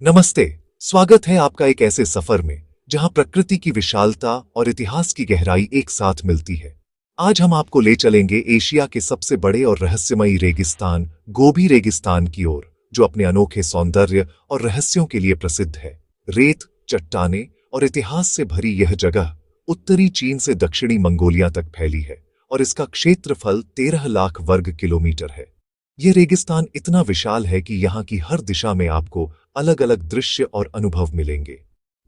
नमस्ते। स्वागत है आपका एक ऐसे सफर में जहां प्रकृति की विशालता और इतिहास की गहराई एक साथ मिलती है। आज हम आपको ले चलेंगे एशिया के सबसे बड़े और रहस्यमयी रेगिस्तान गोबी रेगिस्तान की ओर, जो अपने अनोखे सौंदर्य और रहस्यों के लिए प्रसिद्ध है। रेत, चट्टाने और इतिहास से भरी यह जगह उत्तरी चीन से दक्षिणी मंगोलिया तक फैली है और इसका क्षेत्रफल 13 लाख वर्ग किलोमीटर है। यह रेगिस्तान इतना विशाल है कि यहाँ की हर दिशा में आपको अलग अलग दृश्य और अनुभव मिलेंगे।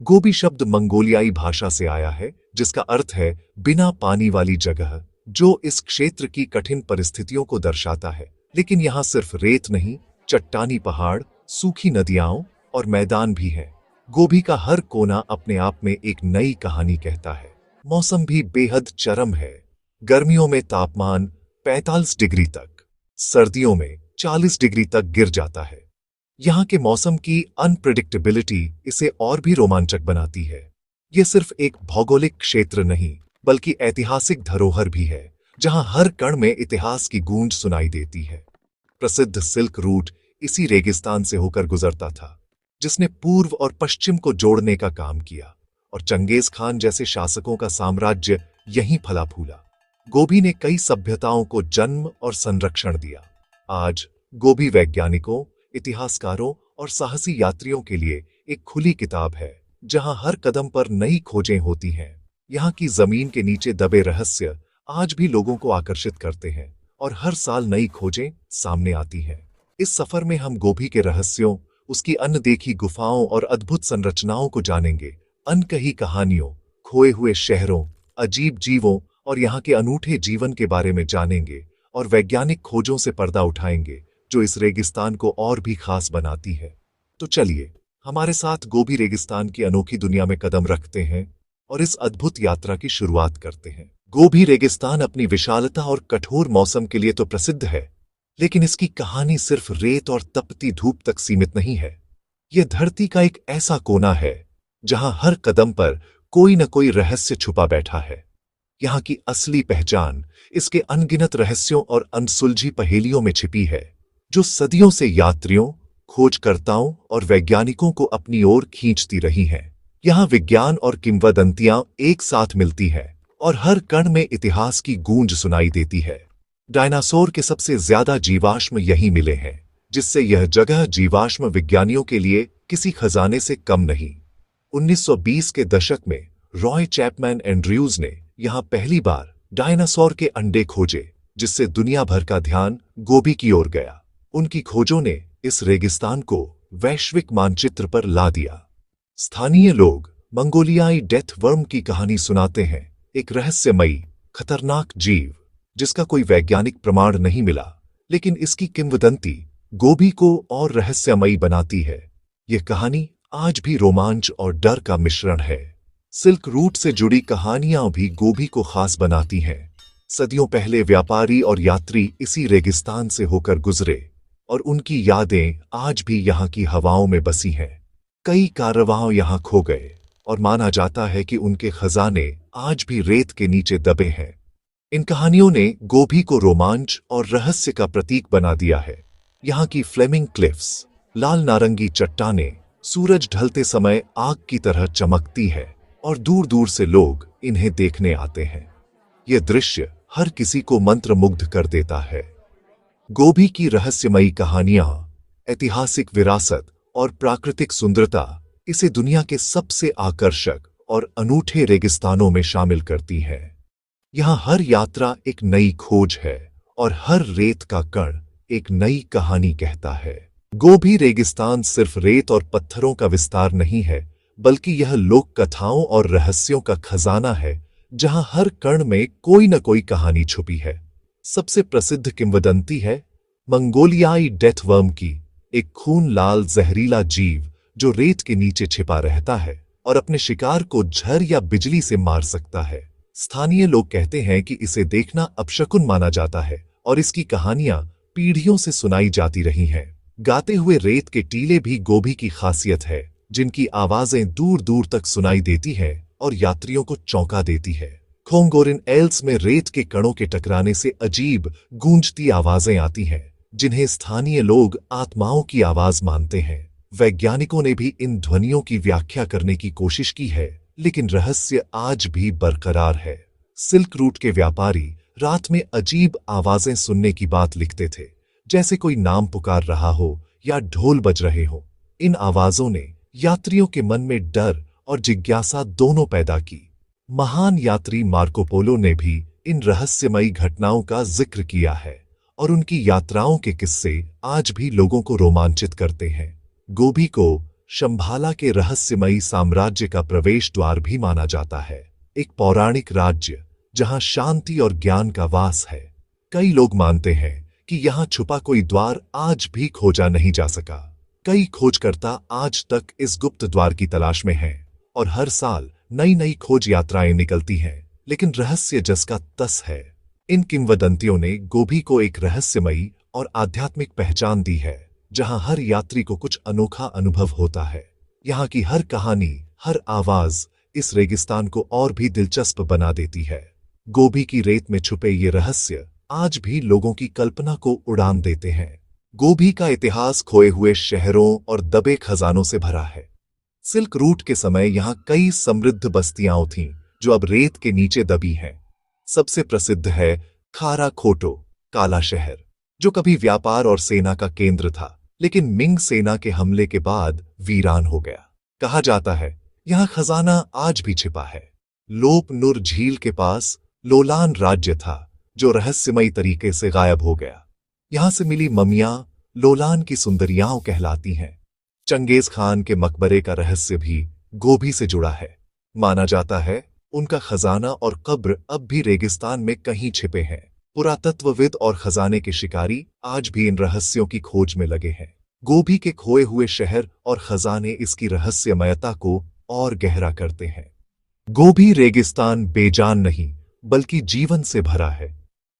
गोबी शब्द मंगोलियाई भाषा से आया है, जिसका अर्थ है बिना पानी वाली जगह, जो इस क्षेत्र की कठिन परिस्थितियों को दर्शाता है। लेकिन यहाँ सिर्फ रेत नहीं, चट्टानी पहाड़, सूखी नदियां और मैदान भी हैं। गोबी का हर कोना अपने आप में एक नई कहानी कहता है। मौसम भी बेहद चरम है। गर्मियों में तापमान 45 डिग्री तक, सर्दियों में 40 डिग्री तक गिर जाता है। यहाँ के मौसम की अनप्रेडिक्टेबिलिटी इसे और भी रोमांचक बनाती है। ये सिर्फ एक भौगोलिक क्षेत्र नहीं, बल्कि ऐतिहासिक धरोहर भी है, जहाँ हर कण में इतिहास की गूंज सुनाई देती है। प्रसिद्ध सिल्क रूट इसी रेगिस्तान से होकर गुजरता था, जिसने पूर्व और पश्चिम को जोड़ने का काम किया, और चंगेज खान जैसे शासकों का साम्राज्य यहीं फला फूला। गोबी ने कई सभ्यताओं को जन्म और संरक्षण दिया। आज गोबी वैज्ञानिकों, इतिहासकारों और साहसी यात्रियों के लिए एक खुली किताब है, जहां हर कदम पर नई खोजें होती हैं। यहाँ की जमीन के नीचे दबे रहस्य आज भी लोगों को आकर्षित करते हैं, और हर साल नई खोजें सामने आती हैं। इस सफर में हम गोबी के रहस्यों, उसकी अनदेखी गुफाओं और अद्भुत संरचनाओं को जानेंगे। अनकही कहानियों, खोए हुए शहरों, अजीब जीवों और यहाँ के अनूठे जीवन के बारे में जानेंगे, और वैज्ञानिक खोजों से पर्दा उठाएंगे, जो इस रेगिस्तान को और भी खास बनाती है। तो चलिए हमारे साथ गोबी रेगिस्तान की अनोखी दुनिया में कदम रखते हैं और इस अद्भुत यात्रा की शुरुआत करते हैं। गोबी रेगिस्तान अपनी विशालता और कठोर मौसम के लिए तो प्रसिद्ध है, लेकिन इसकी कहानी सिर्फ रेत और तपती धूप तक सीमित नहीं है। यह धरती का एक ऐसा कोना है जहां हर कदम पर कोई न कोई रहस्य छुपा बैठा है। यहाँ की असली पहचान इसके अनगिनत रहस्यों और अनसुलझी पहेलियों में छिपी है, जो सदियों से यात्रियों, खोजकर्ताओं और वैज्ञानिकों को अपनी ओर खींचती रही हैं। यहाँ विज्ञान और किंवदंतियां एक साथ मिलती हैं, और हर कण में इतिहास की गूंज सुनाई देती है। डायनासोर के सबसे ज्यादा जीवाश्म यहीं मिले हैं, जिससे यह जगह जीवाश्म विज्ञानियों के लिए किसी खजाने से कम नहीं। 1920 के दशक में रॉय चैपमैन एंड्रयूज ने यहाँ पहली बार डायनासोर के अंडे खोजे, जिससे दुनिया भर का ध्यान गोबी की ओर गया। उनकी खोजों ने इस रेगिस्तान को वैश्विक मानचित्र पर ला दिया। स्थानीय लोग मंगोलियाई डेथ वर्म की कहानी सुनाते हैं, एक रहस्यमयी, खतरनाक जीव जिसका कोई वैज्ञानिक प्रमाण नहीं मिला, लेकिन इसकी किंवदंती गोबी को और रहस्यमयी बनाती है। यह कहानी आज भी रोमांच और डर का मिश्रण है। सिल्क रूट से जुड़ी कहानियां भी गोबी को खास बनाती हैं। सदियों पहले व्यापारी और यात्री इसी रेगिस्तान से होकर गुजरे, और उनकी यादें आज भी यहाँ की हवाओं में बसी हैं। कई कारवां यहाँ खो गए, और माना जाता है कि उनके खजाने आज भी रेत के नीचे दबे हैं। इन कहानियों ने गोबी को रोमांच और रहस्य का प्रतीक बना दिया है। यहाँ की फ्लेमिंग क्लिफ्स, लाल नारंगी चट्टानें सूरज ढलते समय आग की तरह चमकती है, और दूर दूर से लोग इन्हें देखने आते हैं। यह दृश्य हर किसी को मंत्रमुग्ध कर देता है। गोबी की रहस्यमयी कहानियां, ऐतिहासिक विरासत और प्राकृतिक सुंदरता इसे दुनिया के सबसे आकर्षक और अनूठे रेगिस्तानों में शामिल करती है। यहाँ हर यात्रा एक नई खोज है, और हर रेत का कण एक नई कहानी कहता है। गोबी रेगिस्तान सिर्फ रेत और पत्थरों का विस्तार नहीं है, बल्कि यह लोक कथाओं और रहस्यों का खजाना है, जहां हर कण में कोई न कोई कहानी छुपी है। सबसे प्रसिद्ध किंवदंती है मंगोलियाई डेथ वर्म की, एक खून लाल जहरीला जीव जो रेत के नीचे छिपा रहता है और अपने शिकार को झर या बिजली से मार सकता है। स्थानीय लोग कहते हैं कि इसे देखना अपशकुन माना जाता है, और इसकी कहानियां पीढ़ियों से सुनाई जाती रही हैं। गाते हुए रेत के टीले भी गोबी की खासियत है, जिनकी आवाजें दूर दूर तक सुनाई देती हैं और यात्रियों को चौंका देती है। खोंगोरिन एल्स में रेत के कणों के टकराने से अजीब गूंजती आवाजें आती हैं, जिन्हें स्थानीय लोग आत्माओं की आवाज मानते हैं। वैज्ञानिकों ने भी इन ध्वनियों की व्याख्या करने की कोशिश की है, लेकिन रहस्य आज भी बरकरार है। सिल्क रूट के व्यापारी रात में अजीब आवाजें सुनने की बात लिखते थे, जैसे कोई नाम पुकार रहा हो या ढोल बज रहे हो। इन आवाजों ने यात्रियों के मन में डर और जिज्ञासा दोनों पैदा की। महान यात्री मार्को पोलो ने भी इन रहस्यमयी घटनाओं का जिक्र किया है और उनकी यात्राओं के किस्से आज भी लोगों को रोमांचित करते हैं। गोबी को शंभाला के रहस्यमयी साम्राज्य का प्रवेश द्वार भी माना जाता है, एक पौराणिक राज्य जहां शांति और ज्ञान का वास है। कई लोग मानते हैं कि यहां छुपा कोई द्वार आज भी खोजा नहीं जा सका। कई खोजकर्ता आज तक इस गुप्त द्वार की तलाश में हैं और हर साल नई नई खोज यात्राएं निकलती हैं, लेकिन रहस्य जस का तस है। इन किंवदंतियों ने गोभी को एक रहस्यमयी और आध्यात्मिक पहचान दी है, जहां हर यात्री को कुछ अनोखा अनुभव होता है। यहाँ की हर कहानी, हर आवाज इस रेगिस्तान को और भी दिलचस्प बना देती है। गोभी की रेत में छुपे ये रहस्य आज भी लोगों की कल्पना को उड़ान देते हैं। गोभी का इतिहास खोए हुए शहरों और दबे खजानों से भरा है। सिल्क रूट के समय यहां कई समृद्ध बस्तियां थीं, जो अब रेत के नीचे दबी हैं। सबसे प्रसिद्ध है खारा खोटो, काला शहर, जो कभी व्यापार और सेना का केंद्र था, लेकिन मिंग सेना के हमले के बाद वीरान हो गया। कहा जाता है यहां खजाना आज भी छिपा है। लोप नुर झील के पास लोलान राज्य था, जो रहस्यमयी तरीके से गायब हो गया। यहां से मिली ममियां लोलान की सुंदरियाओं कहलाती हैं। चंगेज खान के मकबरे का रहस्य भी गोभी से जुड़ा है। माना जाता है उनका खजाना और कब्र अब भी रेगिस्तान में कहीं छिपे हैं। पुरातत्वविद और खजाने के शिकारी आज भी इन रहस्यों की खोज में लगे हैं। गोभी के खोए हुए शहर और खजाने इसकी रहस्यमयता को और गहरा करते हैं। गोभी रेगिस्तान बेजान नहीं, बल्कि जीवन से भरा है।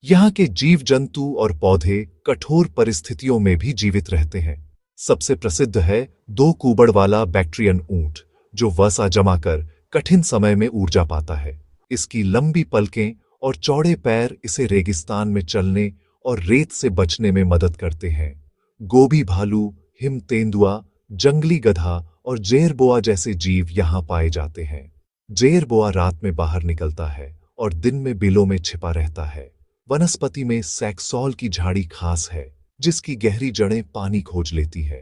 यहाँ के जीव जंतु और पौधे कठोर परिस्थितियों में भी जीवित रहते हैं। सबसे प्रसिद्ध है 2 कूबड़ वाला बैक्ट्रियन ऊंट, जो वसा जमा कर कठिन समय में ऊर्जा पाता है। इसकी लंबी पलकें और चौड़े पैर इसे रेगिस्तान में चलने और रेत से बचने में मदद करते हैं। गोभी भालू, हिम तेंदुआ, जंगली गधा और जेरबोआ जैसे जीव यहाँ पाए जाते हैं। जेरबोआ रात में बाहर निकलता है और दिन में बिलों में छिपा रहता है। वनस्पति में सैक्सॉल की झाड़ी खास है, जिसकी गहरी जड़ें पानी खोज लेती है।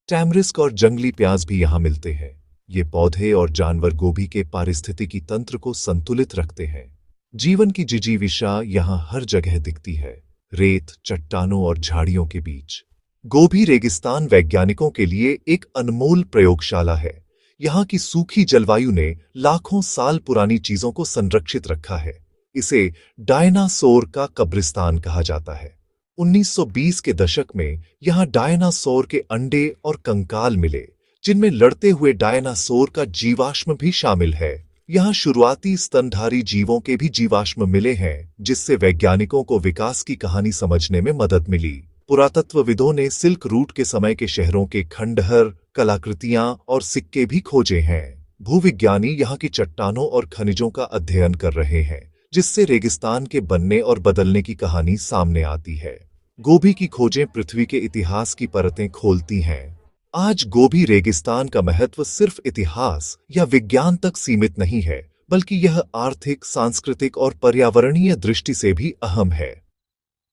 टैमरिस्क और जंगली प्याज भी यहाँ मिलते हैं। ये पौधे और जानवर गोभी के पारिस्थितिकी तंत्र को संतुलित रखते हैं। जीवन की जिजीविषा यहाँ हर जगह दिखती है, रेत, चट्टानों और झाड़ियों के बीच। गोभी रेगिस्तान वैज्ञानिकों के लिए एक अनमोल प्रयोगशाला है। यहाँ की सूखी जलवायु ने लाखों साल पुरानी चीजों को संरक्षित रखा है। इसे डायनासोर का कब्रिस्तान कहा जाता है। 1920 के दशक में यहाँ डायनासोर के अंडे और कंकाल मिले, जिनमें लड़ते हुए डायनासोर का जीवाश्म भी शामिल है। यहाँ शुरुआती स्तनधारी जीवों के भी जीवाश्म मिले हैं, जिससे वैज्ञानिकों को विकास की कहानी समझने में मदद मिली। पुरातत्वविदों ने सिल्क रूट के समय के शहरों के खंडहर, कलाकृतियां और सिक्के भी खोजे हैं। भूविज्ञानी यहाँ की चट्टानों और खनिजों का अध्ययन कर रहे हैं, जिससे रेगिस्तान के बनने और बदलने की कहानी सामने आती है। गोभी की खोजें पृथ्वी के इतिहास की परतें खोलती हैं। आज गोभी रेगिस्तान का महत्व सिर्फ इतिहास या विज्ञान तक सीमित नहीं है, बल्कि यह आर्थिक, सांस्कृतिक और पर्यावरणीय दृष्टि से भी अहम है।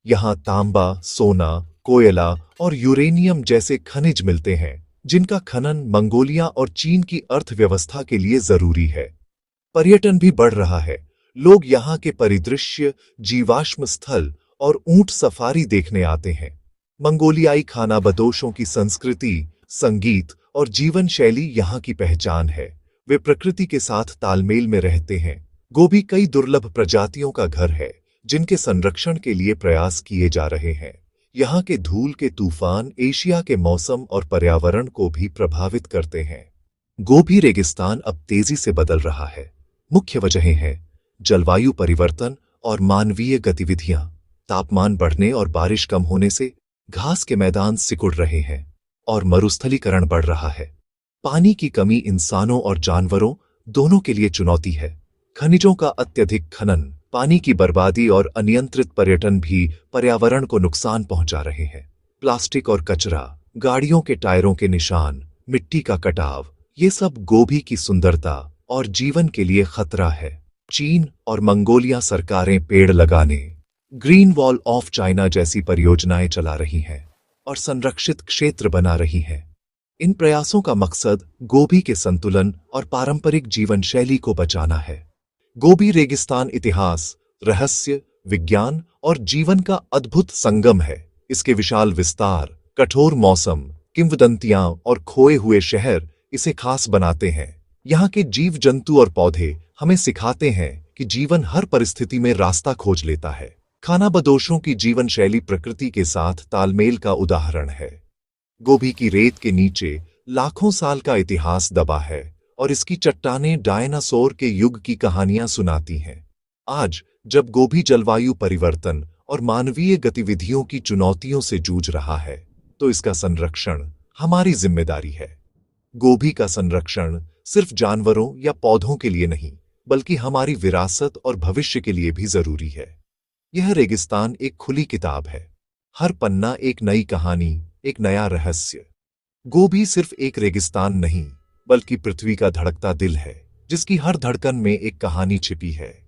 यहाँ तांबा, सोना, कोयला और यूरेनियम जैसे खनिज मिलते हैं, जिनका खनन मंगोलिया और चीन की अर्थव्यवस्था के लिए जरूरी है। पर्यटन भी बढ़ रहा है। लोग यहाँ के परिदृश्य, जीवाश्म स्थल और ऊंट सफारी देखने आते हैं। मंगोलियाई खानाबदोशों की संस्कृति, संगीत और जीवन शैली यहाँ की पहचान है। वे प्रकृति के साथ तालमेल में रहते हैं। गोभी कई दुर्लभ प्रजातियों का घर है, जिनके संरक्षण के लिए प्रयास किए जा रहे हैं। यहाँ के धूल के तूफान एशिया के मौसम और पर्यावरण को भी प्रभावित करते हैं। गोभी रेगिस्तान अब तेजी से बदल रहा है। मुख्य वजहें हैं जलवायु परिवर्तन और मानवीय गतिविधियां। तापमान बढ़ने और बारिश कम होने से घास के मैदान सिकुड़ रहे हैं और मरुस्थलीकरण बढ़ रहा है। पानी की कमी इंसानों और जानवरों दोनों के लिए चुनौती है। खनिजों का अत्यधिक खनन, पानी की बर्बादी और अनियंत्रित पर्यटन भी पर्यावरण को नुकसान पहुंचा रहे हैं। प्लास्टिक और कचरा, गाड़ियों के टायरों के निशान, मिट्टी का कटाव, ये सब गोभी की सुंदरता और जीवन के लिए खतरा है। चीन और मंगोलिया सरकारें पेड़ लगाने, ग्रीन वॉल ऑफ चाइना जैसी परियोजनाएं चला रही हैं और संरक्षित क्षेत्र बना रही हैं। इन प्रयासों का मकसद गोभी के संतुलन और पारंपरिक जीवन शैली को बचाना है। गोभी रेगिस्तान इतिहास, रहस्य, विज्ञान और जीवन का अद्भुत संगम है। इसके विशाल विस्तार, कठोर मौसम, किंवदंतियां और खोए हुए शहर इसे खास बनाते हैं। यहाँ के जीव जंतु और पौधे हमें सिखाते हैं कि जीवन हर परिस्थिति में रास्ता खोज लेता है। खानाबदोशों की जीवन शैली प्रकृति के साथ तालमेल का उदाहरण है। गोभी की रेत के नीचे लाखों साल का इतिहास दबा है और इसकी चट्टानें डायनासोर के युग की कहानियां सुनाती हैं। आज जब गोभी जलवायु परिवर्तन और मानवीय गतिविधियों की चुनौतियों से जूझ रहा है, तो इसका संरक्षण हमारी जिम्मेदारी है। गोभी का संरक्षण सिर्फ जानवरों या पौधों के लिए नहीं, बल्कि हमारी विरासत और भविष्य के लिए भी जरूरी है। यह रेगिस्तान एक खुली किताब है। हर पन्ना एक नई कहानी, एक नया रहस्य। गोभी सिर्फ एक रेगिस्तान नहीं, बल्कि पृथ्वी का धड़कता दिल है, जिसकी हर धड़कन में एक कहानी छिपी है।